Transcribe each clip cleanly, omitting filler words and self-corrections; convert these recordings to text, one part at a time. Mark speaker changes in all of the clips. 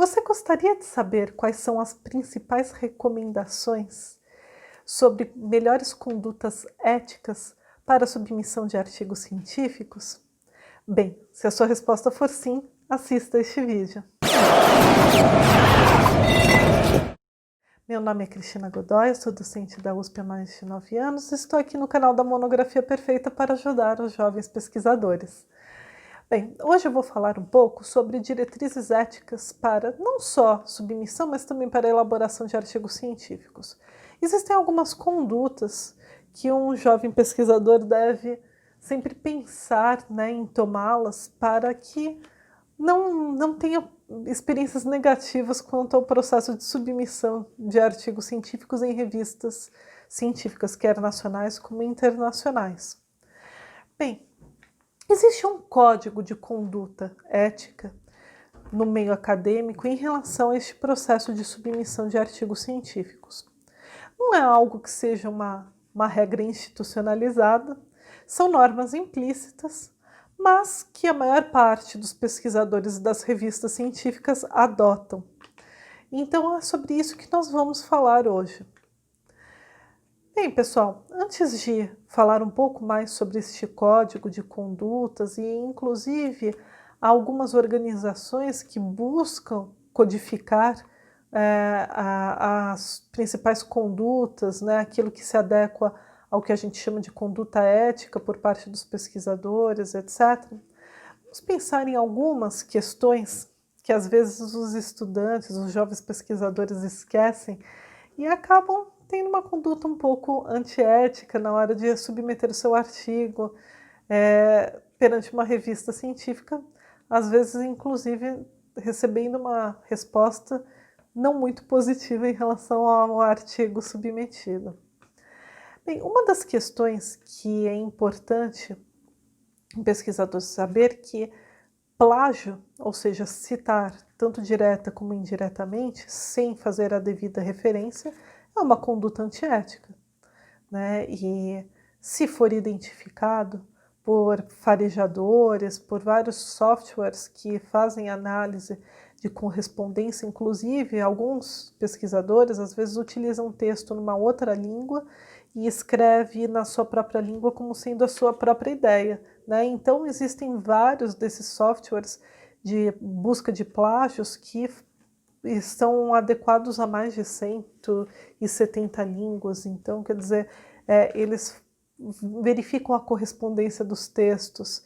Speaker 1: Você gostaria de saber quais são as principais recomendações sobre melhores condutas éticas para a submissão de artigos científicos? Bem, se a sua resposta for sim, assista este vídeo. Meu nome é Cristina Godoy, eu sou docente da USP há mais de 9 anos e estou aqui no canal da Monografia Perfeita para ajudar os jovens pesquisadores. Bem, hoje eu vou falar um pouco sobre diretrizes éticas para não só submissão, mas também para a elaboração de artigos científicos. Existem algumas condutas que um jovem pesquisador deve sempre pensar, em tomá-las para que não tenha experiências negativas quanto ao processo de submissão de artigos científicos em revistas científicas, quer nacionais como internacionais. Bem, existe um código de conduta ética no meio acadêmico em relação a este processo de submissão de artigos científicos. Não é algo que seja uma regra institucionalizada, são normas implícitas, mas que a maior parte dos pesquisadores das revistas científicas adotam. Então é sobre isso que nós vamos falar hoje. Bem, pessoal, antes de falar um pouco mais sobre este código de condutas e, inclusive, algumas organizações que buscam codificar as principais condutas, aquilo que se adequa ao que a gente chama de conduta ética por parte dos pesquisadores, etc. Vamos pensar em algumas questões que às vezes os estudantes, os jovens pesquisadores esquecem e acabam tendo uma conduta um pouco antiética na hora de submeter o seu artigo perante uma revista científica, às vezes inclusive recebendo uma resposta não muito positiva em relação ao artigo submetido. Bem, uma das questões que é importante um pesquisador saber que plágio, ou seja, citar tanto direta como indiretamente, sem fazer a devida referência, é uma conduta antiética, E se for identificado por farejadores, por vários softwares que fazem análise de correspondência, inclusive alguns pesquisadores às vezes utilizam um texto numa outra língua e escreve na sua própria língua como sendo a sua própria ideia, Então existem vários desses softwares de busca de plágios que estão adequados a mais de 170 línguas, então quer dizer, eles verificam a correspondência dos textos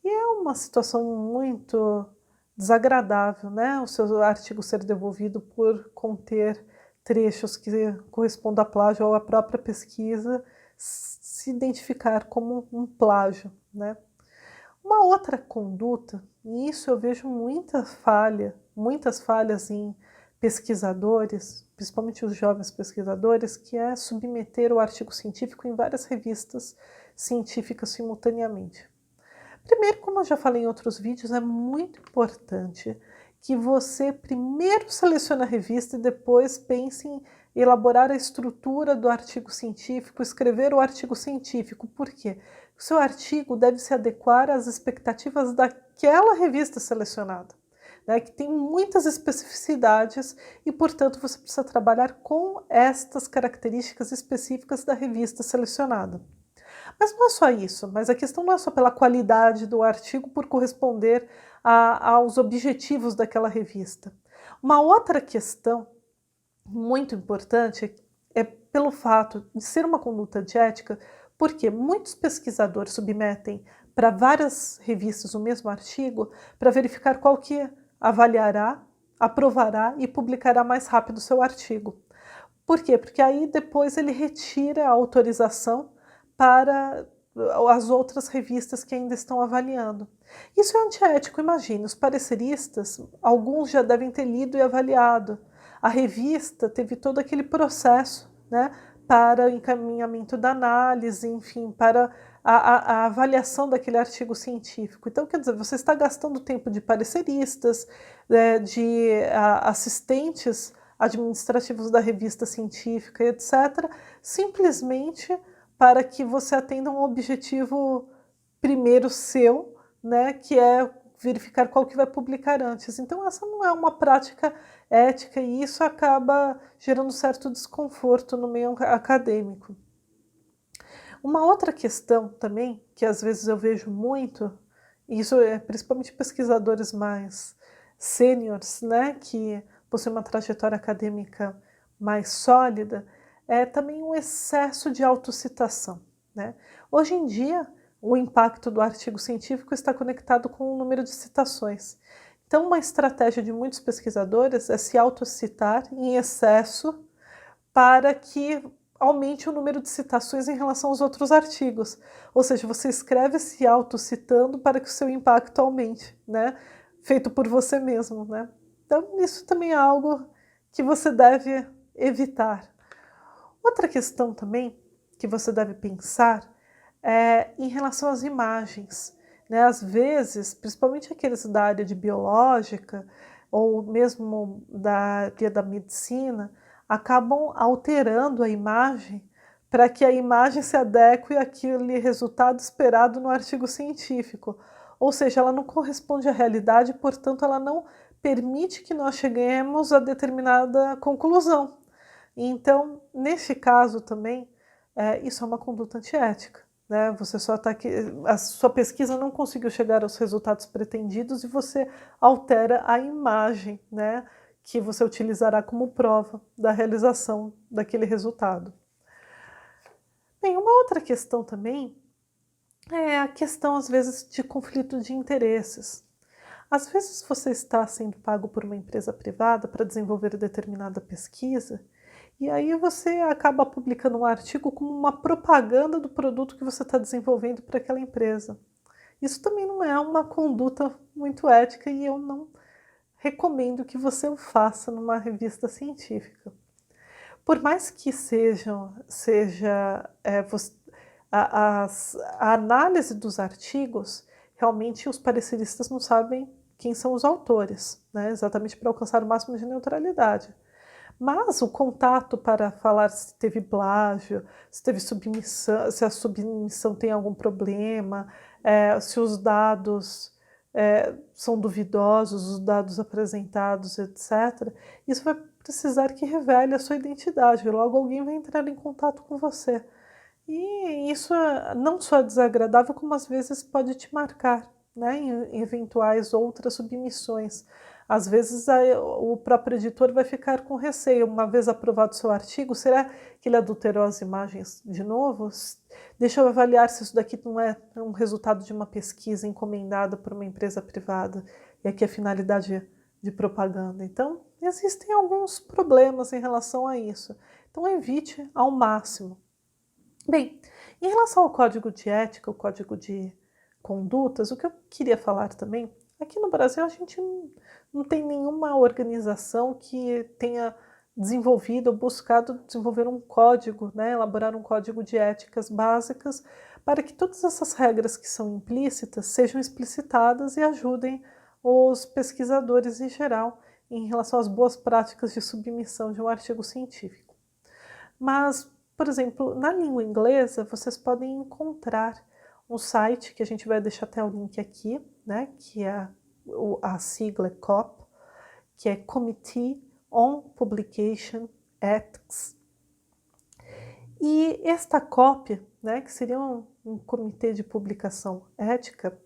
Speaker 1: e é uma situação muito desagradável, o seu artigo ser devolvido por conter trechos que correspondem a plágio ou a própria pesquisa se identificar como um plágio, Uma outra conduta, e isso eu vejo muitas falhas em pesquisadores, principalmente os jovens pesquisadores, que é submeter o artigo científico em várias revistas científicas simultaneamente. Primeiro, como eu já falei em outros vídeos, é muito importante que você primeiro selecione a revista e depois pense em elaborar a estrutura do artigo científico, escrever o artigo científico. Por quê? O seu artigo deve se adequar às expectativas daquela revista selecionada, que tem muitas especificidades e, portanto, você precisa trabalhar com estas características específicas da revista selecionada. Mas não é só isso, mas a questão não é só pela qualidade do artigo por corresponder aos objetivos daquela revista. Uma outra questão muito importante é pelo fato de ser uma conduta de ética, porque muitos pesquisadores submetem para várias revistas o mesmo artigo para verificar qual que avaliará, aprovará e publicará mais rápido o seu artigo. Por quê? Porque aí depois ele retira a autorização para as outras revistas que ainda estão avaliando. Isso é antiético, imagine, os pareceristas, alguns já devem ter lido e avaliado. A revista teve todo aquele processo, para o encaminhamento da análise, enfim, para a avaliação daquele artigo científico. Então, quer dizer, você está gastando tempo de pareceristas, de assistentes administrativos da revista científica, etc., simplesmente para que você atenda um objetivo primeiro seu, que é verificar qual que vai publicar antes. Então essa não é uma prática ética e isso acaba gerando certo desconforto no meio acadêmico. Uma outra questão também, que às vezes eu vejo muito, e isso é principalmente pesquisadores mais sêniores, né, que possuem uma trajetória acadêmica mais sólida, é também o excesso de autocitação, né? Hoje em dia, o impacto do artigo científico está conectado com o número de citações. Então, uma estratégia de muitos pesquisadores é se autocitar em excesso para que aumente o número de citações em relação aos outros artigos. Ou seja, você escreve se autocitando para que o seu impacto aumente, né? Feito por você mesmo, né? Então, isso também é algo que você deve evitar. Outra questão também que você deve pensar é em relação às imagens, né? Às vezes, principalmente aqueles da área de biológica ou mesmo da área da medicina, acabam alterando a imagem para que a imagem se adeque àquele resultado esperado no artigo científico. Ou seja, ela não corresponde à realidade, portanto, ela não permite que nós cheguemos a determinada conclusão. Então, neste caso também, isso é uma conduta antiética, né? Você só está aqui, a sua pesquisa não conseguiu chegar aos resultados pretendidos e você altera a imagem, né, que você utilizará como prova da realização daquele resultado. Bem, uma outra questão também é a questão, às vezes, de conflito de interesses. Às vezes você está sendo pago por uma empresa privada para desenvolver determinada pesquisa e aí você acaba publicando um artigo como uma propaganda do produto que você está desenvolvendo para aquela empresa. Isso também não é uma conduta muito ética e eu não recomendo que você o faça numa revista científica. Por mais que a análise dos artigos, realmente os pareceristas não sabem quem são os autores, né? Exatamente para alcançar o máximo de neutralidade. Mas o contato para falar se teve plágio, se teve submissão, se a submissão tem algum problema, se os dados são duvidosos, os dados apresentados, etc., isso vai precisar que revele a sua identidade, logo alguém vai entrar em contato com você. E isso não só é desagradável, como às vezes pode te marcar, né, em eventuais outras submissões. Às vezes o próprio editor vai ficar com receio, uma vez aprovado o seu artigo, será que ele adulterou as imagens de novo? Deixa eu avaliar se isso daqui não é um resultado de uma pesquisa encomendada por uma empresa privada, e aqui a finalidade de propaganda. Então, existem alguns problemas em relação a isso. Então, evite ao máximo. Bem, em relação ao código de ética, o código de condutas, o que eu queria falar também, aqui no Brasil a gente não tem nenhuma organização que tenha desenvolvido ou buscado desenvolver um código, né, elaborar um código de éticas básicas para que todas essas regras que são implícitas sejam explicitadas e ajudem os pesquisadores em geral em relação às boas práticas de submissão de um artigo científico. Mas, por exemplo, na língua inglesa, vocês podem encontrar um site, que a gente vai deixar até o link aqui, né, que é a sigla COP, que é Committee on Publication Ethics. E esta COP, né, que seria um comitê de publicação ética,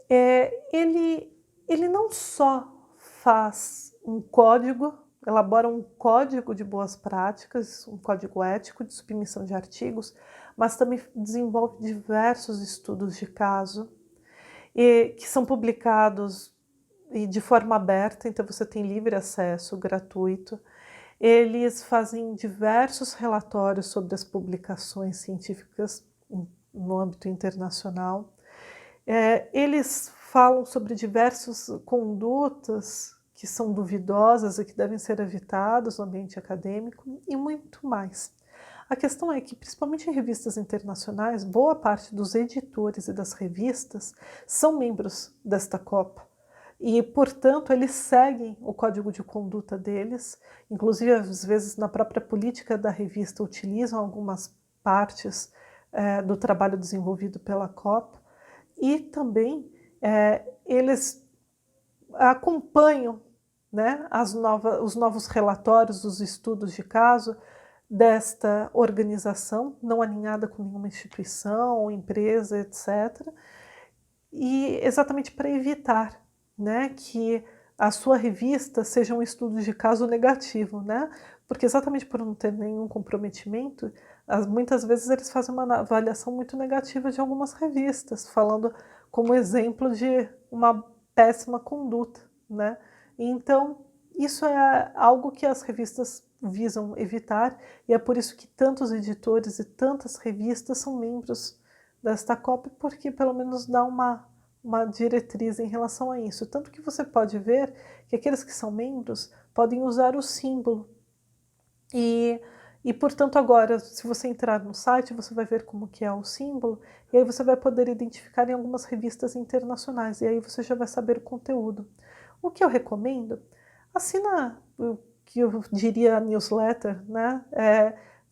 Speaker 1: ele não só faz um código, elabora um código de boas práticas, um código ético de submissão de artigos, mas também desenvolve diversos estudos de caso, que são publicados de forma aberta, então você tem livre acesso, gratuito. Eles fazem diversos relatórios sobre as publicações científicas no âmbito internacional. Eles falam sobre diversas condutas que são duvidosas e que devem ser evitadas no ambiente acadêmico e muito mais. A questão é que, principalmente em revistas internacionais, boa parte dos editores e das revistas são membros desta COP e, portanto, eles seguem o código de conduta deles, inclusive, às vezes, na própria política da revista, utilizam algumas partes do trabalho desenvolvido pela COP, e também eles acompanham, né, os novos relatórios, os estudos de caso desta organização, não alinhada com nenhuma instituição, empresa, etc. E exatamente para evitar, né, que a sua revista seja um estudo de caso negativo, né? Porque exatamente por não ter nenhum comprometimento, muitas vezes eles fazem uma avaliação muito negativa de algumas revistas, falando como exemplo de uma péssima conduta, né? Então, isso é algo que as revistas visam evitar, e é por isso que tantos editores e tantas revistas são membros desta COP, porque pelo menos dá uma diretriz em relação a isso. Tanto que você pode ver que aqueles que são membros podem usar o símbolo. E portanto, agora, se você entrar no site, você vai ver como que é o símbolo, e aí você vai poder identificar em algumas revistas internacionais, e aí você já vai saber o conteúdo. O que eu recomendo, assina o que eu diria a newsletter, né?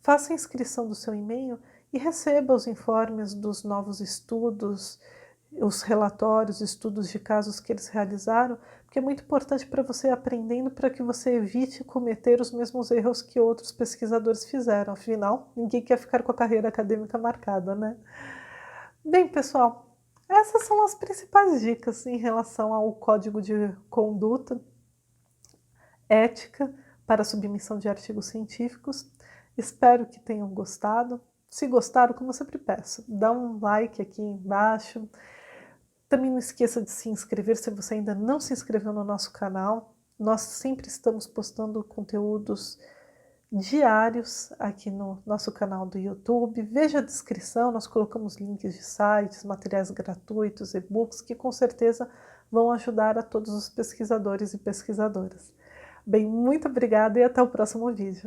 Speaker 1: Faça a inscrição do seu e-mail e receba os informes dos novos estudos, os relatórios, estudos de casos que eles realizaram, porque é muito importante para você ir aprendendo, para que você evite cometer os mesmos erros que outros pesquisadores fizeram. Afinal, ninguém quer ficar com a carreira acadêmica marcada, né? Bem, pessoal, essas são as principais dicas em relação ao código de conduta ética para a submissão de artigos científicos. Espero que tenham gostado. Se gostaram, como eu sempre peço, dá um like aqui embaixo. Também não esqueça de se inscrever se você ainda não se inscreveu no nosso canal. Nós sempre estamos postando conteúdos diários aqui no nosso canal do YouTube. Veja a descrição, nós colocamos links de sites, materiais gratuitos, e-books, que com certeza vão ajudar a todos os pesquisadores e pesquisadoras. Bem, muito obrigada e até o próximo vídeo.